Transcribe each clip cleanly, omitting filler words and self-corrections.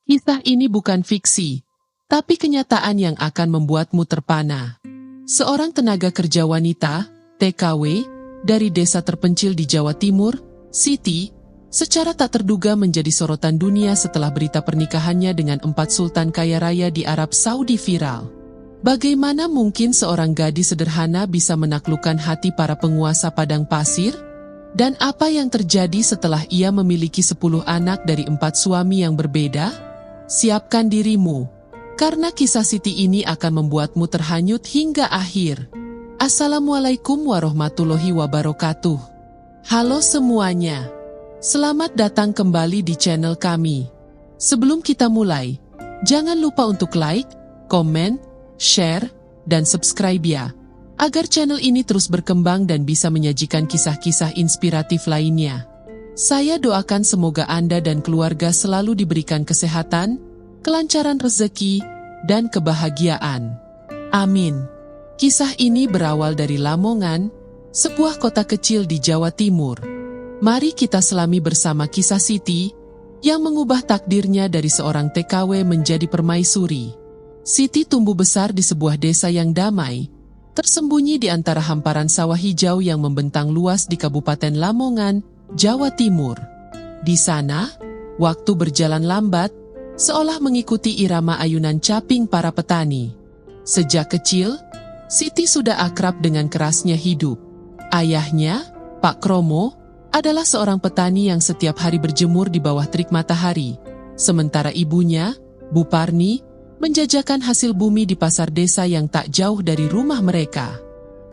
Kisah ini bukan fiksi, tapi kenyataan yang akan membuatmu terpana. Seorang tenaga kerja wanita, TKW, dari desa terpencil di Jawa Timur, Siti, secara tak terduga menjadi sorotan dunia setelah berita pernikahannya dengan 4 sultan kaya raya di Arab Saudi viral. Bagaimana mungkin seorang gadis sederhana bisa menaklukkan hati para penguasa padang pasir? Dan apa yang terjadi setelah ia memiliki 10 anak dari 4 suami yang berbeda? Siapkan dirimu, karena kisah Siti ini akan membuatmu terhanyut hingga akhir. Assalamualaikum warahmatullahi wabarakatuh. Halo semuanya, selamat datang kembali di channel kami. Sebelum kita mulai, jangan lupa untuk like, komen, share, dan subscribe ya, agar channel ini terus berkembang dan bisa menyajikan kisah-kisah inspiratif lainnya. Saya doakan semoga Anda dan keluarga selalu diberikan kesehatan, kelancaran rezeki, dan kebahagiaan. Amin. Kisah ini berawal dari Lamongan, sebuah kota kecil di Jawa Timur. Mari kita selami bersama kisah Siti, yang mengubah takdirnya dari seorang TKW menjadi permaisuri. Siti tumbuh besar di sebuah desa yang damai, tersembunyi di antara hamparan sawah hijau yang membentang luas di Kabupaten Lamongan, Jawa Timur. Di sana, waktu berjalan lambat, seolah mengikuti irama ayunan caping para petani. Sejak kecil, Siti sudah akrab dengan kerasnya hidup. Ayahnya, Pak Kromo, adalah seorang petani yang setiap hari berjemur di bawah terik matahari, sementara ibunya, Bu Parni, menjajakan hasil bumi di pasar desa yang tak jauh dari rumah mereka.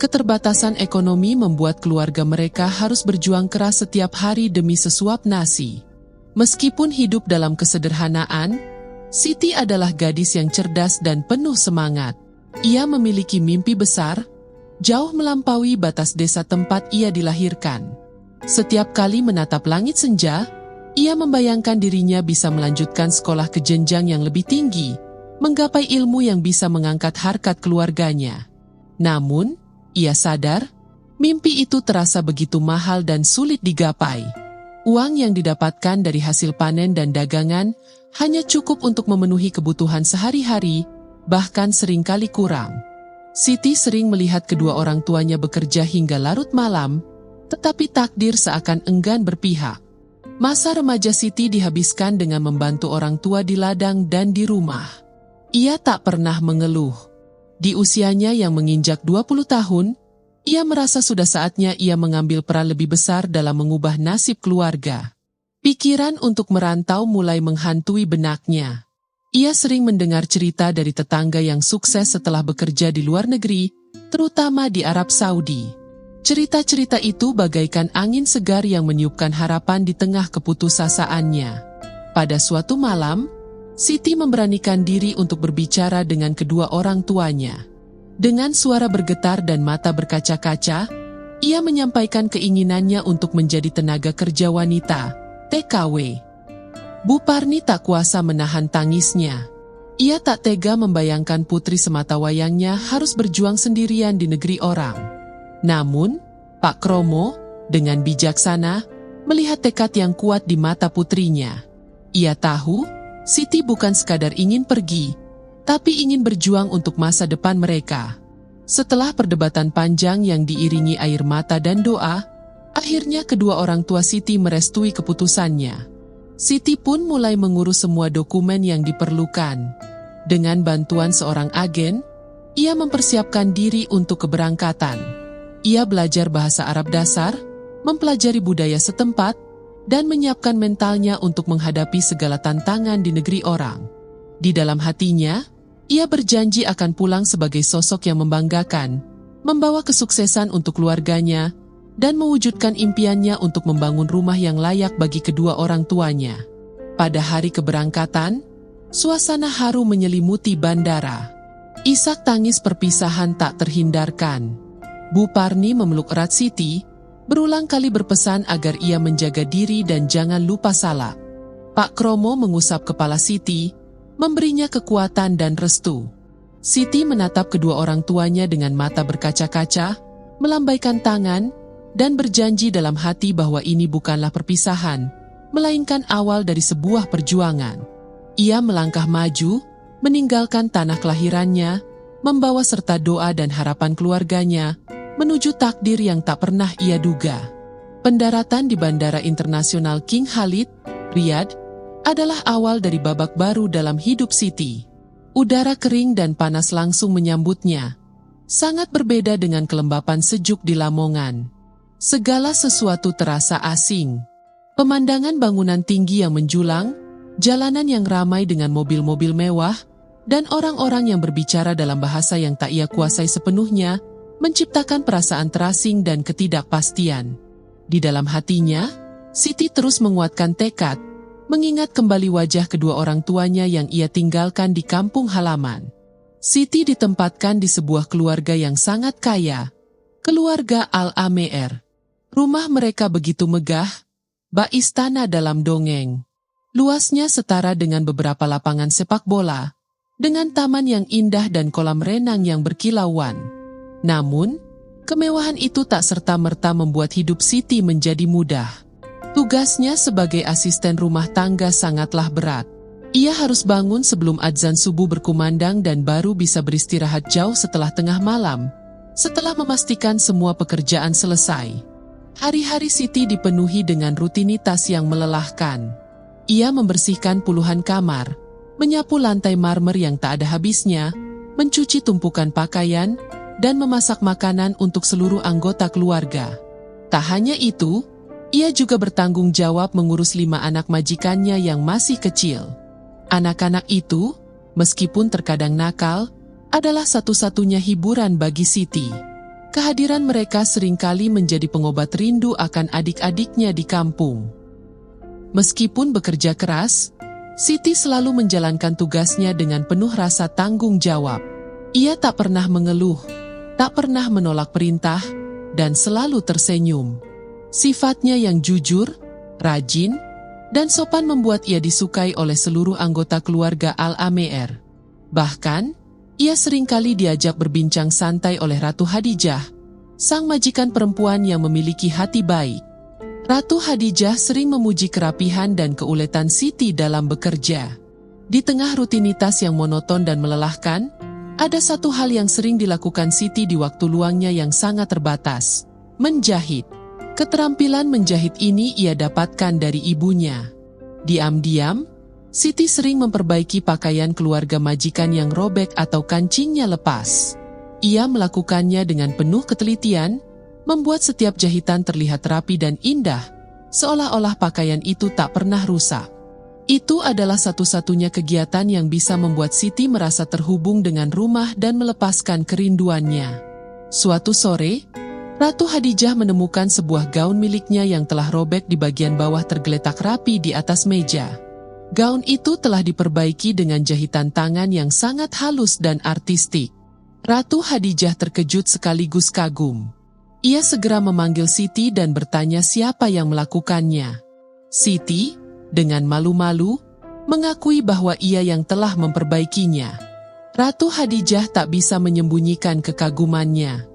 Keterbatasan ekonomi membuat keluarga mereka harus berjuang keras setiap hari demi sesuap nasi. Meskipun hidup dalam kesederhanaan, Siti adalah gadis yang cerdas dan penuh semangat. Ia memiliki mimpi besar, jauh melampaui batas desa tempat ia dilahirkan. Setiap kali menatap langit senja, ia membayangkan dirinya bisa melanjutkan sekolah ke jenjang yang lebih tinggi, menggapai ilmu yang bisa mengangkat harkat keluarganya. Namun, ia sadar, mimpi itu terasa begitu mahal dan sulit digapai. Uang yang didapatkan dari hasil panen dan dagangan hanya cukup untuk memenuhi kebutuhan sehari-hari, bahkan seringkali kurang. Siti sering melihat kedua orang tuanya bekerja hingga larut malam, tetapi takdir seakan enggan berpihak. Masa remaja Siti dihabiskan dengan membantu orang tua di ladang dan di rumah. Ia tak pernah mengeluh. Di usianya yang menginjak 20 tahun, ia merasa sudah saatnya ia mengambil peran lebih besar dalam mengubah nasib keluarga. Pikiran untuk merantau mulai menghantui benaknya. Ia sering mendengar cerita dari tetangga yang sukses setelah bekerja di luar negeri, terutama di Arab Saudi. Cerita-cerita itu bagaikan angin segar yang meniupkan harapan di tengah keputusasaannya. Pada suatu malam, Siti memberanikan diri untuk berbicara dengan kedua orang tuanya. Dengan suara bergetar dan mata berkaca-kaca, ia menyampaikan keinginannya untuk menjadi tenaga kerja wanita, TKW. Bu Parni tak kuasa menahan tangisnya. Ia tak tega membayangkan putri sematawayangnya harus berjuang sendirian di negeri orang. Namun, Pak Kromo, dengan bijaksana, melihat tekad yang kuat di mata putrinya. Ia tahu, Siti bukan sekadar ingin pergi, tapi ingin berjuang untuk masa depan mereka. Setelah perdebatan panjang yang diiringi air mata dan doa, akhirnya kedua orang tua Siti merestui keputusannya. Siti pun mulai mengurus semua dokumen yang diperlukan. Dengan bantuan seorang agen, ia mempersiapkan diri untuk keberangkatan. Ia belajar bahasa Arab dasar, mempelajari budaya setempat, dan menyiapkan mentalnya untuk menghadapi segala tantangan di negeri orang. Di dalam hatinya, ia berjanji akan pulang sebagai sosok yang membanggakan, membawa kesuksesan untuk keluarganya, dan mewujudkan impiannya untuk membangun rumah yang layak bagi kedua orang tuanya. Pada hari keberangkatan, suasana haru menyelimuti bandara. Isak tangis perpisahan tak terhindarkan. Bu Parni memeluk erat Siti, berulang kali berpesan agar ia menjaga diri dan jangan lupa salat. Pak Kromo mengusap kepala Siti, memberinya kekuatan dan restu. Siti menatap kedua orang tuanya dengan mata berkaca-kaca, melambaikan tangan, dan berjanji dalam hati bahwa ini bukanlah perpisahan, melainkan awal dari sebuah perjuangan. Ia melangkah maju, meninggalkan tanah kelahirannya, membawa serta doa dan harapan keluarganya, menuju takdir yang tak pernah ia duga. Pendaratan di Bandara Internasional King Khalid, Riyadh, adalah awal dari babak baru dalam hidup Siti. Udara kering dan panas langsung menyambutnya. Sangat berbeda dengan kelembapan sejuk di Lamongan. Segala sesuatu terasa asing. Pemandangan bangunan tinggi yang menjulang, jalanan yang ramai dengan mobil-mobil mewah, dan orang-orang yang berbicara dalam bahasa yang tak ia kuasai sepenuhnya, menciptakan perasaan terasing dan ketidakpastian. Di dalam hatinya, Siti terus menguatkan tekad, mengingat kembali wajah kedua orang tuanya yang ia tinggalkan di kampung halaman. Siti ditempatkan di sebuah keluarga yang sangat kaya, keluarga Al-Ameer. Rumah mereka begitu megah, bak istana dalam dongeng. Luasnya setara dengan beberapa lapangan sepak bola, dengan taman yang indah dan kolam renang yang berkilauan. Namun, kemewahan itu tak serta-merta membuat hidup Siti menjadi mudah. Tugasnya sebagai asisten rumah tangga sangatlah berat. Ia harus bangun sebelum adzan subuh berkumandang dan baru bisa beristirahat jauh setelah tengah malam, setelah memastikan semua pekerjaan selesai. Hari-hari Siti dipenuhi dengan rutinitas yang melelahkan. Ia membersihkan puluhan kamar, menyapu lantai marmer yang tak ada habisnya, mencuci tumpukan pakaian, dan memasak makanan untuk seluruh anggota keluarga. Tak hanya itu, ia juga bertanggung jawab mengurus 5 anak majikannya yang masih kecil. Anak-anak itu, meskipun terkadang nakal, adalah satu-satunya hiburan bagi Siti. Kehadiran mereka seringkali menjadi pengobat rindu akan adik-adiknya di kampung. Meskipun bekerja keras, Siti selalu menjalankan tugasnya dengan penuh rasa tanggung jawab. Ia tak pernah mengeluh, tak pernah menolak perintah, dan selalu tersenyum. Sifatnya yang jujur, rajin, dan sopan membuat ia disukai oleh seluruh anggota keluarga Al-Ameer. Bahkan, ia seringkali diajak berbincang santai oleh Ratu Khadijah, sang majikan perempuan yang memiliki hati baik. Ratu Khadijah sering memuji kerapihan dan keuletan Siti dalam bekerja. Di tengah rutinitas yang monoton dan melelahkan, ada satu hal yang sering dilakukan Siti di waktu luangnya yang sangat terbatas: menjahit. Keterampilan menjahit ini ia dapatkan dari ibunya. Diam-diam, Siti sering memperbaiki pakaian keluarga majikan yang robek atau kancingnya lepas. Ia melakukannya dengan penuh ketelitian, membuat setiap jahitan terlihat rapi dan indah, seolah-olah pakaian itu tak pernah rusak. Itu adalah satu-satunya kegiatan yang bisa membuat Siti merasa terhubung dengan rumah dan melepaskan kerinduannya. Suatu sore, Ratu Khadijah menemukan sebuah gaun miliknya yang telah robek di bagian bawah tergeletak rapi di atas meja. Gaun itu telah diperbaiki dengan jahitan tangan yang sangat halus dan artistik. Ratu Khadijah terkejut sekaligus kagum. Ia segera memanggil Siti dan bertanya siapa yang melakukannya. Siti, dengan malu-malu, mengakui bahwa ia yang telah memperbaikinya. Ratu Khadijah tak bisa menyembunyikan kekagumannya.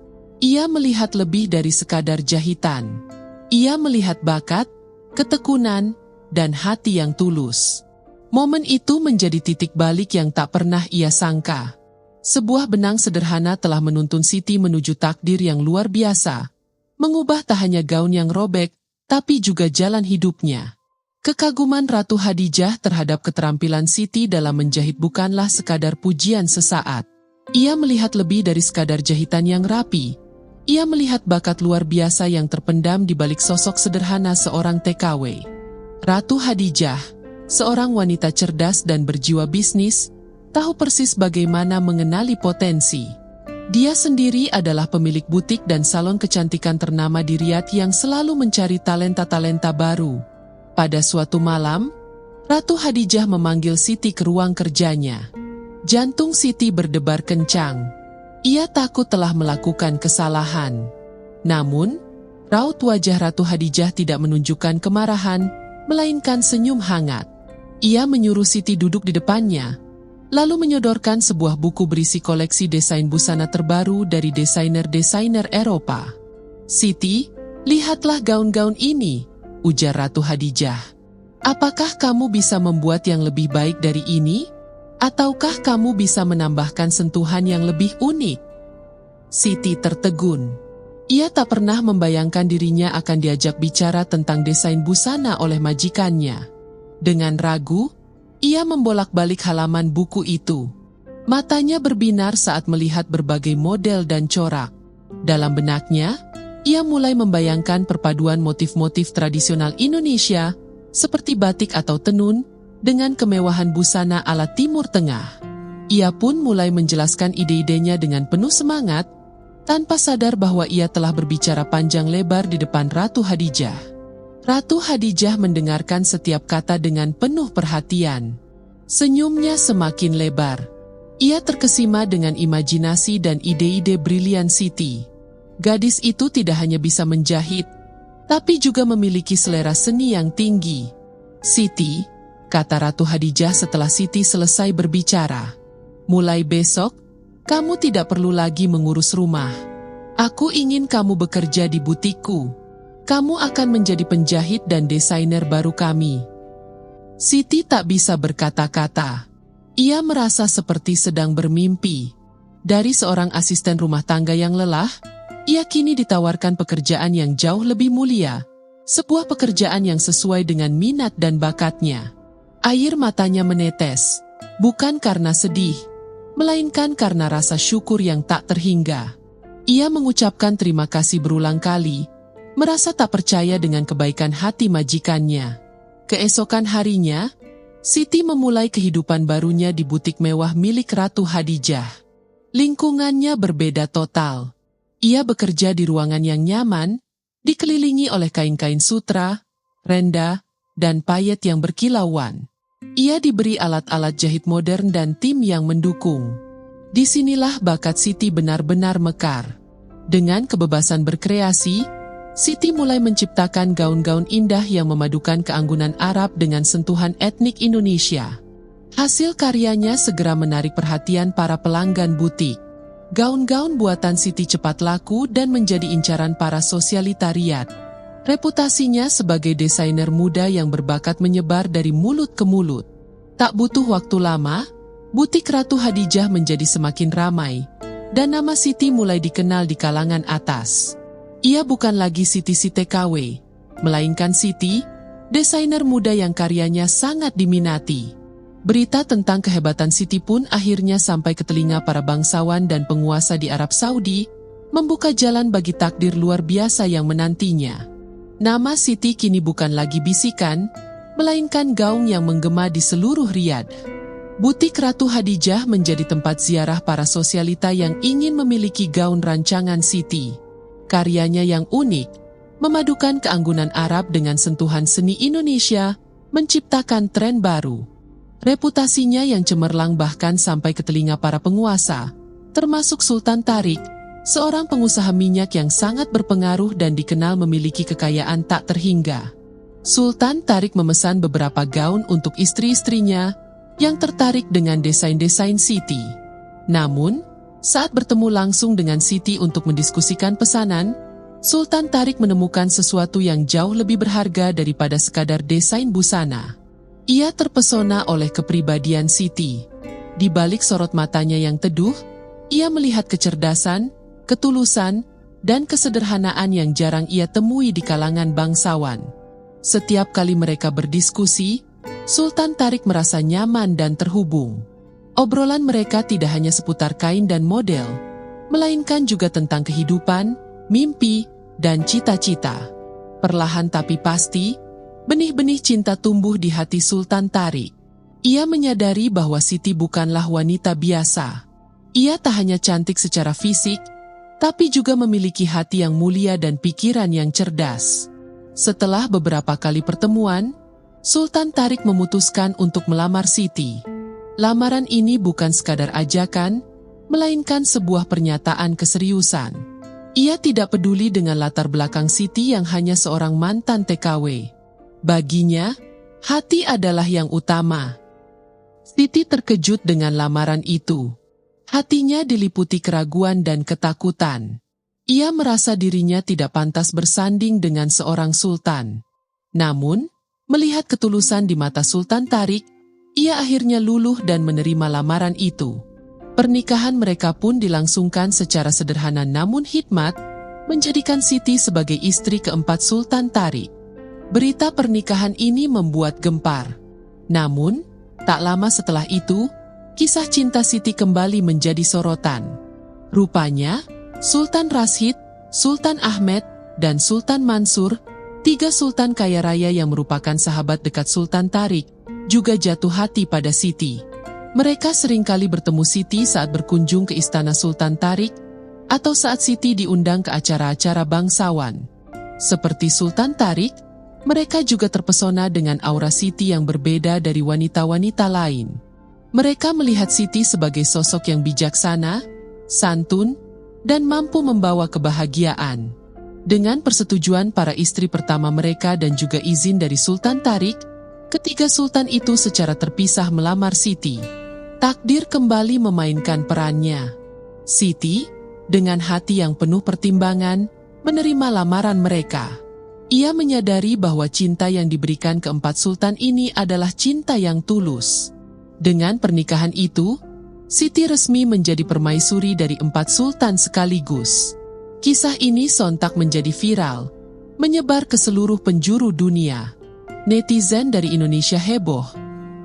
Ia melihat lebih dari sekadar jahitan. Ia melihat bakat, ketekunan, dan hati yang tulus. Momen itu menjadi titik balik yang tak pernah ia sangka. Sebuah benang sederhana telah menuntun Siti menuju takdir yang luar biasa, mengubah tak hanya gaun yang robek, tapi juga jalan hidupnya. Kekaguman Ratu Khadijah terhadap keterampilan Siti dalam menjahit bukanlah sekadar pujian sesaat. Ia melihat lebih dari sekadar jahitan yang rapi. Ia melihat bakat luar biasa yang terpendam di balik sosok sederhana seorang TKW. Ratu Khadijah, seorang wanita cerdas dan berjiwa bisnis, tahu persis bagaimana mengenali potensi. Dia sendiri adalah pemilik butik dan salon kecantikan ternama di Riyadh yang selalu mencari talenta-talenta baru. Pada suatu malam, Ratu Khadijah memanggil Siti ke ruang kerjanya. Jantung Siti berdebar kencang. Ia takut telah melakukan kesalahan. Namun, raut wajah Ratu Khadijah tidak menunjukkan kemarahan, melainkan senyum hangat. Ia menyuruh Siti duduk di depannya, lalu menyodorkan sebuah buku berisi koleksi desain busana terbaru dari desainer-desainer Eropa. "Siti, lihatlah gaun-gaun ini," ujar Ratu Khadijah. Apakah kamu bisa membuat yang lebih baik dari ini? Ataukah kamu bisa menambahkan sentuhan yang lebih unik? Siti tertegun. Ia tak pernah membayangkan dirinya akan diajak bicara tentang desain busana oleh majikannya. Dengan ragu, ia membolak-balik halaman buku itu. Matanya berbinar saat melihat berbagai model dan corak. Dalam benaknya, ia mulai membayangkan perpaduan motif-motif tradisional Indonesia, seperti batik atau tenun, dengan kemewahan busana ala Timur Tengah. Ia pun mulai menjelaskan ide-idenya dengan penuh semangat, tanpa sadar bahwa ia telah berbicara panjang lebar di depan Ratu Hadijah. Ratu Hadijah mendengarkan setiap kata dengan penuh perhatian. Senyumnya semakin lebar. Ia terkesima dengan imajinasi dan ide-ide brilian Siti. Gadis itu tidak hanya bisa menjahit, tapi juga memiliki selera seni yang tinggi. Siti, kata Ratu Hadijah setelah Siti selesai berbicara, mulai besok, kamu tidak perlu lagi mengurus rumah. Aku ingin kamu bekerja di butikku. Kamu akan menjadi penjahit dan desainer baru kami. Siti tak bisa berkata-kata. Ia merasa seperti sedang bermimpi. Dari seorang asisten rumah tangga yang lelah, ia kini ditawarkan pekerjaan yang jauh lebih mulia. Sebuah pekerjaan yang sesuai dengan minat dan bakatnya. Air matanya menetes, bukan karena sedih, melainkan karena rasa syukur yang tak terhingga. Ia mengucapkan terima kasih berulang kali, merasa tak percaya dengan kebaikan hati majikannya. Keesokan harinya, Siti memulai kehidupan barunya di butik mewah milik Ratu Hadijah. Lingkungannya berbeda total. Ia bekerja di ruangan yang nyaman, dikelilingi oleh kain-kain sutra, renda, dan payet yang berkilauan. Ia diberi alat-alat jahit modern dan tim yang mendukung. Disinilah bakat Siti benar-benar mekar. Dengan kebebasan berkreasi, Siti mulai menciptakan gaun-gaun indah yang memadukan keanggunan Arab dengan sentuhan etnik Indonesia. Hasil karyanya segera menarik perhatian para pelanggan butik. Gaun-gaun buatan Siti cepat laku dan menjadi incaran para sosialitariat. Reputasinya sebagai desainer muda yang berbakat menyebar dari mulut ke mulut. Tak butuh waktu lama, butik Ratu Hadijah menjadi semakin ramai, dan nama Siti mulai dikenal di kalangan atas. Ia bukan lagi Siti si TKW, melainkan Siti, desainer muda yang karyanya sangat diminati. Berita tentang kehebatan Siti pun akhirnya sampai ke telinga para bangsawan dan penguasa di Arab Saudi, membuka jalan bagi takdir luar biasa yang menantinya. Nama Siti kini bukan lagi bisikan, melainkan gaung yang menggema di seluruh Riyadh. Butik Ratu Hadijah menjadi tempat ziarah para sosialita yang ingin memiliki gaun rancangan Siti. Karyanya yang unik, memadukan keanggunan Arab dengan sentuhan seni Indonesia, menciptakan tren baru. Reputasinya yang cemerlang bahkan sampai ke telinga para penguasa, termasuk Sultan Tarik, seorang pengusaha minyak yang sangat berpengaruh dan dikenal memiliki kekayaan tak terhingga. Sultan Tarik memesan beberapa gaun untuk istri-istrinya yang tertarik dengan desain-desain Siti. Namun, saat bertemu langsung dengan Siti untuk mendiskusikan pesanan, Sultan Tarik menemukan sesuatu yang jauh lebih berharga daripada sekadar desain busana. Ia terpesona oleh kepribadian Siti. Di balik sorot matanya yang teduh, ia melihat kecerdasan, ketulusan, dan kesederhanaan yang jarang ia temui di kalangan bangsawan. Setiap kali mereka berdiskusi, Sultan Tarik merasa nyaman dan terhubung. Obrolan mereka tidak hanya seputar kain dan model, melainkan juga tentang kehidupan, mimpi, dan cita-cita. Perlahan tapi pasti, benih-benih cinta tumbuh di hati Sultan Tarik. Ia menyadari bahwa Siti bukanlah wanita biasa. Ia tak hanya cantik secara fisik, tapi juga memiliki hati yang mulia dan pikiran yang cerdas. Setelah beberapa kali pertemuan, Sultan Tarik memutuskan untuk melamar Siti. Lamaran ini bukan sekadar ajakan, melainkan sebuah pernyataan keseriusan. Ia tidak peduli dengan latar belakang Siti yang hanya seorang mantan TKW. Baginya, hati adalah yang utama. Siti terkejut dengan lamaran itu. Hatinya diliputi keraguan dan ketakutan. Ia merasa dirinya tidak pantas bersanding dengan seorang sultan. Namun, Melihat ketulusan di mata Sultan Tarik, ia akhirnya luluh dan menerima lamaran itu. Pernikahan mereka pun dilangsungkan secara sederhana namun hikmat, menjadikan Siti sebagai istri keempat Sultan Tarik. Berita pernikahan ini membuat gempar. Namun, tak lama setelah itu, kisah cinta Siti kembali menjadi sorotan. Rupanya, Sultan Rashid, Sultan Ahmed, dan Sultan Mansur, 3 sultan kaya raya yang merupakan sahabat dekat Sultan Tarik, juga jatuh hati pada Siti. Mereka seringkali bertemu Siti saat berkunjung ke istana Sultan Tarik, atau saat Siti diundang ke acara-acara bangsawan. Seperti Sultan Tarik, mereka juga terpesona dengan aura Siti yang berbeda dari wanita-wanita lain. Mereka melihat Siti sebagai sosok yang bijaksana, santun, dan mampu membawa kebahagiaan. Dengan persetujuan para istri pertama mereka dan juga izin dari Sultan Tarik, ketiga sultan itu secara terpisah melamar Siti. Takdir kembali memainkan perannya. Siti, dengan hati yang penuh pertimbangan, menerima lamaran mereka. Ia menyadari bahwa cinta yang diberikan keempat sultan ini adalah cinta yang tulus. Dengan pernikahan itu, Siti resmi menjadi permaisuri dari 4 sultan sekaligus. Kisah ini sontak menjadi viral, menyebar ke seluruh penjuru dunia. Netizen dari Indonesia heboh.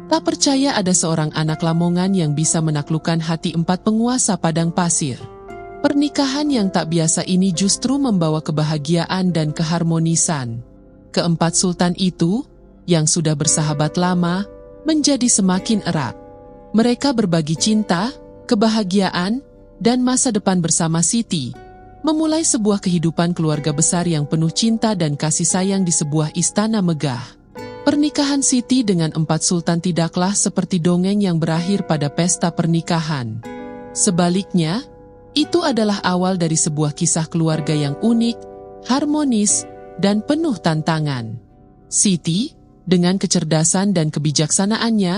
Tak percaya ada seorang anak Lamongan yang bisa menaklukkan hati 4 penguasa padang pasir. Pernikahan yang tak biasa ini justru membawa kebahagiaan dan keharmonisan. Keempat sultan itu, yang sudah bersahabat lama, menjadi semakin erat. Mereka berbagi cinta, kebahagiaan, dan masa depan bersama Siti, memulai sebuah kehidupan keluarga besar yang penuh cinta dan kasih sayang di sebuah istana megah. Pernikahan Siti dengan 4 sultan tidaklah seperti dongeng yang berakhir pada pesta pernikahan. Sebaliknya, itu adalah awal dari sebuah kisah keluarga yang unik, harmonis, dan penuh tantangan. Siti, dengan kecerdasan dan kebijaksanaannya,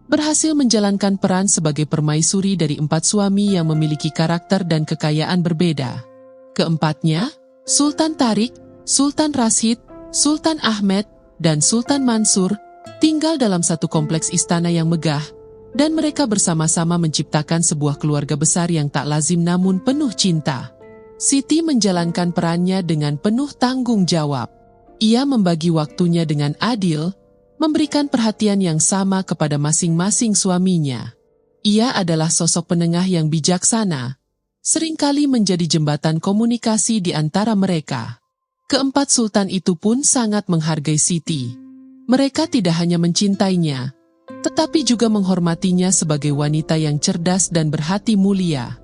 berhasil menjalankan peran sebagai permaisuri dari 4 suami yang memiliki karakter dan kekayaan berbeda. Keempatnya, Sultan Tarik, Sultan Rashid, Sultan Ahmed, dan Sultan Mansur, tinggal dalam satu kompleks istana yang megah, dan mereka bersama-sama menciptakan sebuah keluarga besar yang tak lazim namun penuh cinta. Siti menjalankan perannya dengan penuh tanggung jawab. Ia membagi waktunya dengan adil, memberikan perhatian yang sama kepada masing-masing suaminya. Ia adalah sosok penengah yang bijaksana, seringkali menjadi jembatan komunikasi di antara mereka. Keempat sultan itu pun sangat menghargai Siti. Mereka tidak hanya mencintainya, tetapi juga menghormatinya sebagai wanita yang cerdas dan berhati mulia.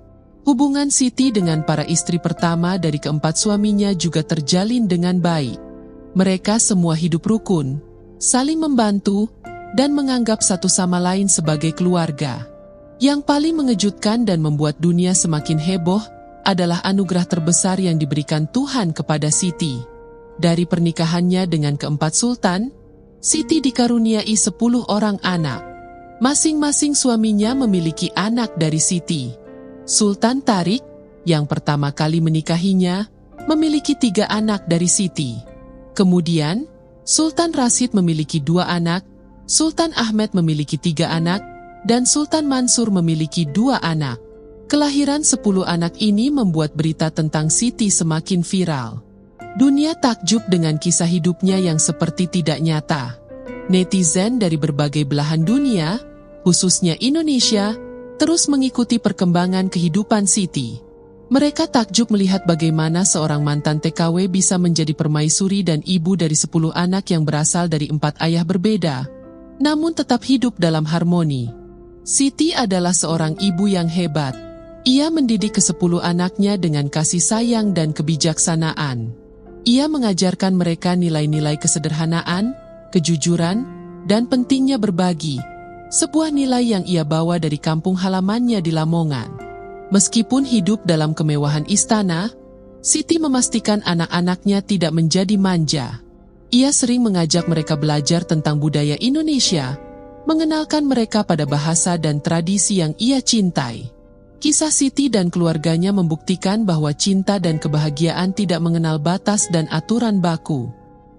Hubungan Siti dengan para istri pertama dari keempat suaminya juga terjalin dengan baik. Mereka semua hidup rukun, saling membantu, dan menganggap satu sama lain sebagai keluarga. Yang paling mengejutkan dan membuat dunia semakin heboh adalah anugerah terbesar yang diberikan Tuhan kepada Siti. Dari pernikahannya dengan keempat sultan, Siti dikaruniai 10 orang anak. Masing-masing suaminya memiliki anak dari Siti. Sultan Tarik, yang pertama kali menikahinya, memiliki 3 anak dari Siti. Kemudian, Sultan Rashid memiliki 2 anak, Sultan Ahmed memiliki 3 anak, dan Sultan Mansur memiliki 2 anak. Kelahiran 10 anak ini membuat berita tentang Siti semakin viral. Dunia takjub dengan kisah hidupnya yang seperti tidak nyata. Netizen dari berbagai belahan dunia, khususnya Indonesia, terus mengikuti perkembangan kehidupan Siti. Mereka takjub melihat bagaimana seorang mantan TKW bisa menjadi permaisuri dan ibu dari 10 anak yang berasal dari 4 ayah berbeda, namun tetap hidup dalam harmoni. Siti adalah seorang ibu yang hebat. Ia mendidik ke-10 anaknya dengan kasih sayang dan kebijaksanaan. Ia mengajarkan mereka nilai-nilai kesederhanaan, kejujuran, dan pentingnya berbagi, sebuah nilai yang ia bawa dari kampung halamannya di Lamongan. Meskipun hidup dalam kemewahan istana, Siti memastikan anak-anaknya tidak menjadi manja. Ia sering mengajak mereka belajar tentang budaya Indonesia, mengenalkan mereka pada bahasa dan tradisi yang ia cintai. Kisah Siti dan keluarganya membuktikan bahwa cinta dan kebahagiaan tidak mengenal batas dan aturan baku.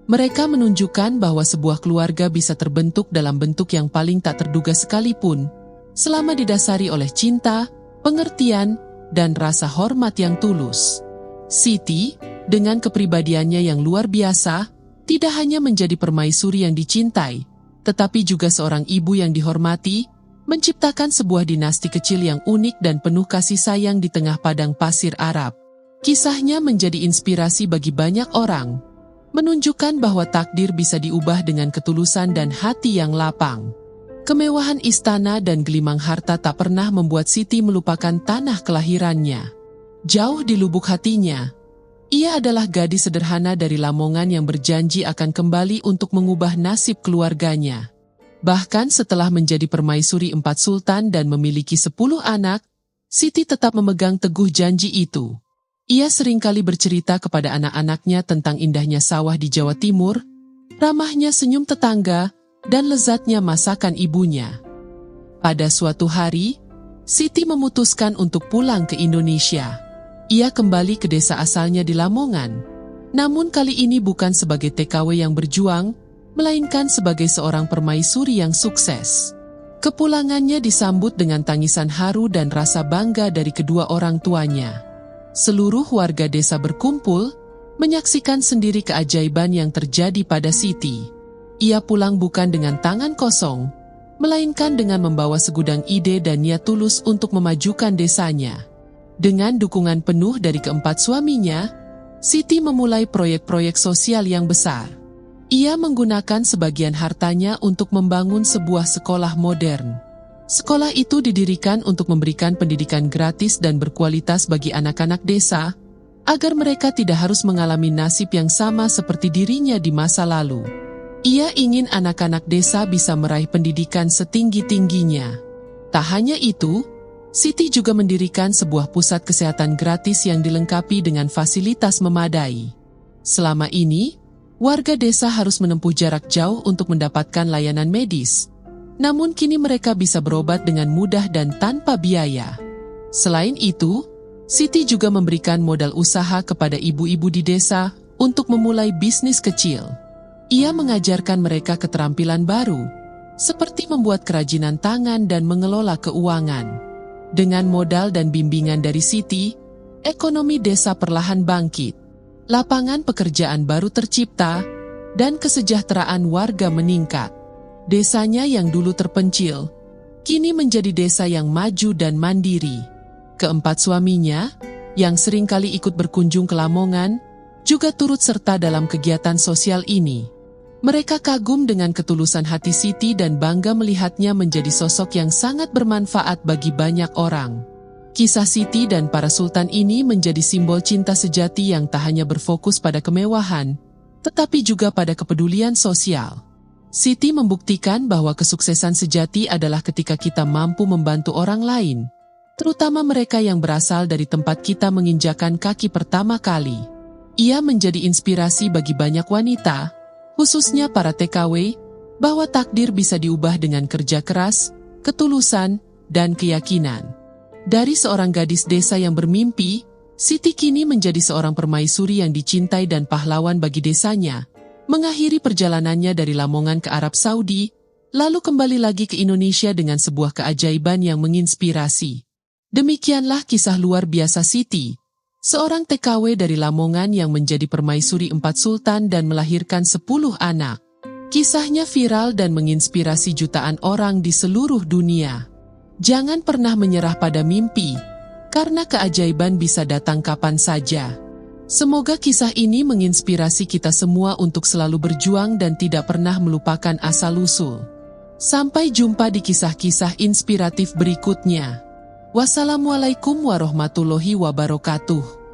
Mereka menunjukkan bahwa sebuah keluarga bisa terbentuk dalam bentuk yang paling tak terduga sekalipun, selama didasari oleh cinta, pengertian, dan rasa hormat yang tulus. Siti, dengan kepribadiannya yang luar biasa, tidak hanya menjadi permaisuri yang dicintai, tetapi juga seorang ibu yang dihormati, menciptakan sebuah dinasti kecil yang unik dan penuh kasih sayang di tengah padang pasir Arab. Kisahnya menjadi inspirasi bagi banyak orang, menunjukkan bahwa takdir bisa diubah dengan ketulusan dan hati yang lapang. Kemewahan istana dan gelimang harta tak pernah membuat Siti melupakan tanah kelahirannya. Jauh di lubuk hatinya, ia adalah gadis sederhana dari Lamongan yang berjanji akan kembali untuk mengubah nasib keluarganya. Bahkan setelah menjadi permaisuri 4 sultan dan memiliki 10 anak, Siti tetap memegang teguh janji itu. Ia seringkali bercerita kepada anak-anaknya tentang indahnya sawah di Jawa Timur, ramahnya senyum tetangga, dan lezatnya masakan ibunya. Pada suatu hari, Siti memutuskan untuk pulang ke Indonesia. Ia kembali ke desa asalnya di Lamongan. Namun kali ini bukan sebagai TKW yang berjuang, melainkan sebagai seorang permaisuri yang sukses. Kepulangannya disambut dengan tangisan haru dan rasa bangga dari kedua orang tuanya. Seluruh warga desa berkumpul, menyaksikan sendiri keajaiban yang terjadi pada Siti. Ia pulang bukan dengan tangan kosong, melainkan dengan membawa segudang ide dan niat tulus untuk memajukan desanya. Dengan dukungan penuh dari keempat suaminya, Siti memulai proyek-proyek sosial yang besar. Ia menggunakan sebagian hartanya untuk membangun sebuah sekolah modern. Sekolah itu didirikan untuk memberikan pendidikan gratis dan berkualitas bagi anak-anak desa, agar mereka tidak harus mengalami nasib yang sama seperti dirinya di masa lalu. Ia ingin anak-anak desa bisa meraih pendidikan setinggi-tingginya. Tak hanya itu, Siti juga mendirikan sebuah pusat kesehatan gratis yang dilengkapi dengan fasilitas memadai. Selama ini, warga desa harus menempuh jarak jauh untuk mendapatkan layanan medis. Namun kini mereka bisa berobat dengan mudah dan tanpa biaya. Selain itu, Siti juga memberikan modal usaha kepada ibu-ibu di desa untuk memulai bisnis kecil. Ia mengajarkan mereka keterampilan baru, seperti membuat kerajinan tangan dan mengelola keuangan. Dengan modal dan bimbingan dari Siti, ekonomi desa perlahan bangkit. Lapangan pekerjaan baru tercipta, dan kesejahteraan warga meningkat. Desanya yang dulu terpencil, kini menjadi desa yang maju dan mandiri. Keempat suaminya, yang seringkali ikut berkunjung ke Lamongan, juga turut serta dalam kegiatan sosial ini. Mereka kagum dengan ketulusan hati Siti dan bangga melihatnya menjadi sosok yang sangat bermanfaat bagi banyak orang. Kisah Siti dan para sultan ini menjadi simbol cinta sejati yang tak hanya berfokus pada kemewahan, tetapi juga pada kepedulian sosial. Siti membuktikan bahwa kesuksesan sejati adalah ketika kita mampu membantu orang lain, terutama mereka yang berasal dari tempat kita menginjakan kaki pertama kali. Ia menjadi inspirasi bagi banyak wanita, khususnya para TKW, bahwa takdir bisa diubah dengan kerja keras, ketulusan, dan keyakinan. Dari seorang gadis desa yang bermimpi, Siti kini menjadi seorang permaisuri yang dicintai dan pahlawan bagi desanya, mengakhiri perjalanannya dari Lamongan ke Arab Saudi, lalu kembali lagi ke Indonesia dengan sebuah keajaiban yang menginspirasi. Demikianlah kisah luar biasa Siti, seorang TKW dari Lamongan yang menjadi permaisuri 4 sultan dan melahirkan 10 anak. Kisahnya viral dan menginspirasi jutaan orang di seluruh dunia. Jangan pernah menyerah pada mimpi, karena keajaiban bisa datang kapan saja. Semoga kisah ini menginspirasi kita semua untuk selalu berjuang dan tidak pernah melupakan asal-usul. Sampai jumpa di kisah-kisah inspiratif berikutnya. Wassalamualaikum warahmatullahi wabarakatuh.